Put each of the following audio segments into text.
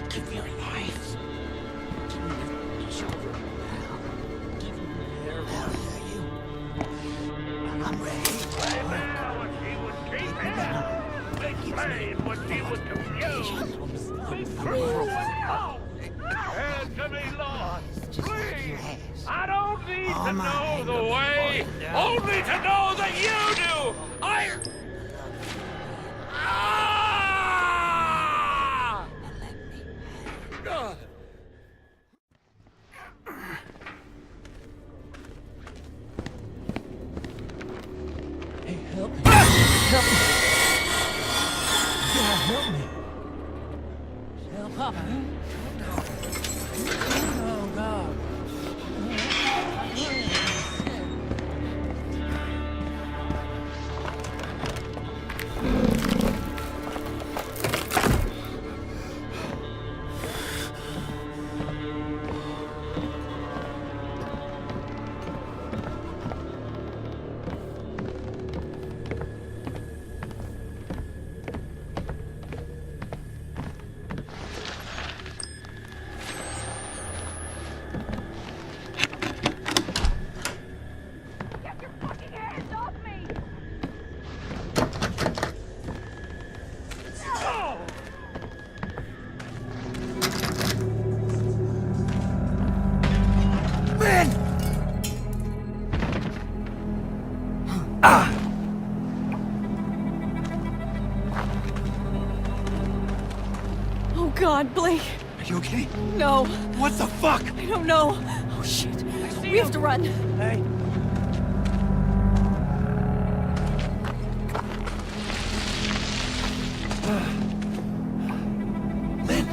Give me your life. Give me your children. Give me their life. I'm ready. Right now, what she would keep him. Explain what she would confuse. Be cruel. Answer me, Lord. Please. I don't need to know the way. Only to know that you do. Hey, help me. Help me. Yeah, help me. Help Papa. Oh, God. Oh God, Blake. Are you okay? No, What the fuck? I don't know. Oh shit. We have to run. Hey. Lynn,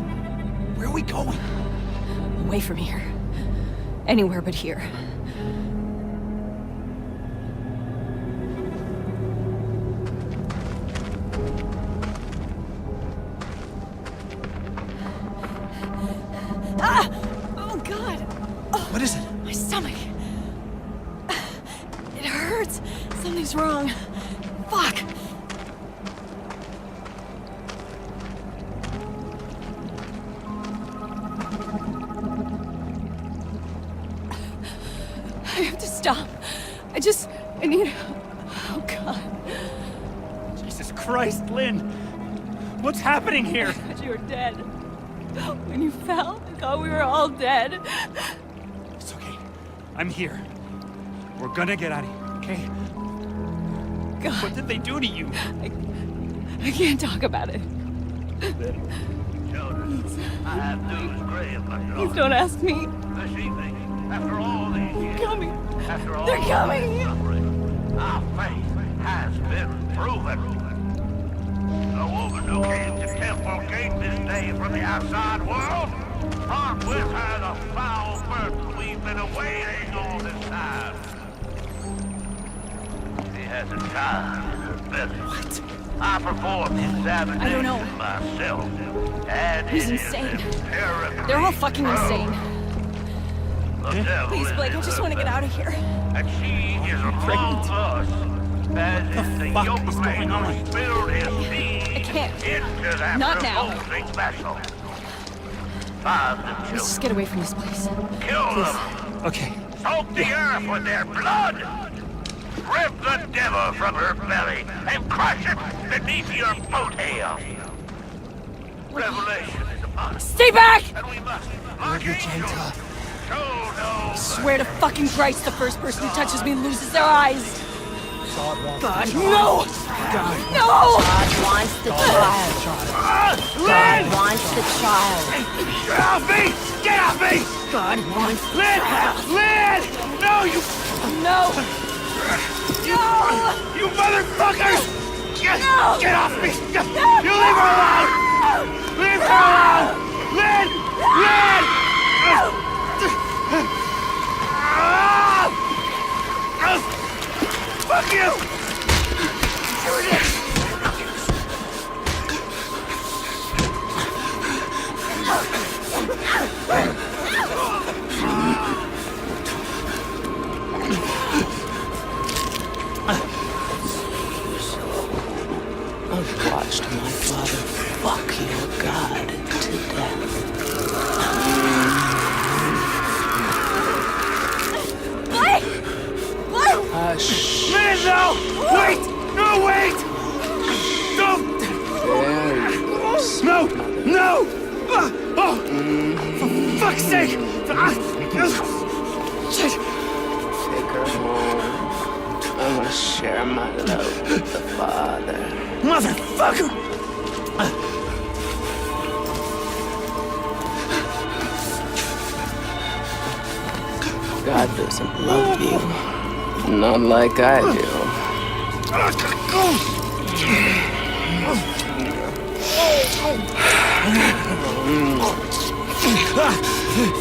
where are we going? Away from here. Anywhere but here. Ah! Oh God! Oh, What is it? my stomach. It hurts. Something's wrong. Fuck. I have to stop. I need... Oh, God. Jesus Christ, Lynn! What's happening here? I thought you were dead. When you fell, I thought we were all dead. It's okay. I'm here. We're gonna get out of here, okay? God, What did they do to you? I can't talk about it. Children, I have news grave, my Please daughter. don't ask me. This evening, after all these They're years, coming. after all They're coming. this suffering, our faith has been proven. The woman who came to Temple Gate this day from the outside world brought with her the foul burden we've been awaiting all this time. She has a child in her belly. What? I performed the examination I don't know. myself, and He's it is insane. empirically They're all fucking proven. insane. The devil Please, is Blake, I in just her want to get belly. out of here. And she is among us, as is the fuck yoke is going on? who spilled his seed I can't. into that Not now. revolting vessel. Find the Let's just children, get away from this place. kill them, Okay. soak the earth with their blood, rip the devil from her belly, and crush it beneath your boat hail. Revelation is upon us, Stay back! and we must, You're like angels, gentle. show no Swear to fucking Christ, the first person who touches me loses their eyes. God, no! God. No! God wants the child. God wants the child. Get off me! Get off me! God wants... Lynn! Lynn! No, you... No! No! You motherfuckers! Get, No! get off me! You leave her alone! Leave her alone! Lynn! Lynn! Fuck you! I've watched my father fuck your god to death. No! For fuck's sake! Take her home. I want to share my love with the Father. Motherfucker! God doesn't love you. Not like I do.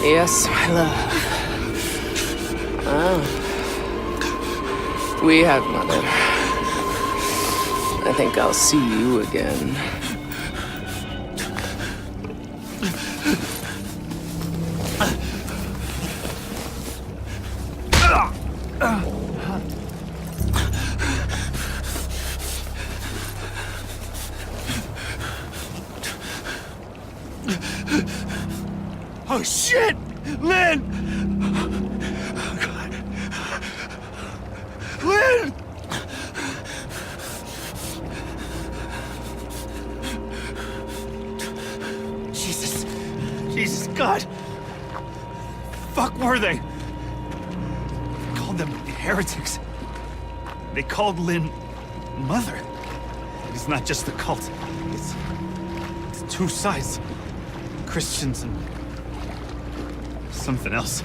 Yes, my love. We have, Mother. I think I'll see you again. Oh shit! Lynn! Oh god. Lynn! Jesus God! Fuck were they? They called them heretics. They called Lynn Mother. It's not just the cult. It's two sides. Christians and something else.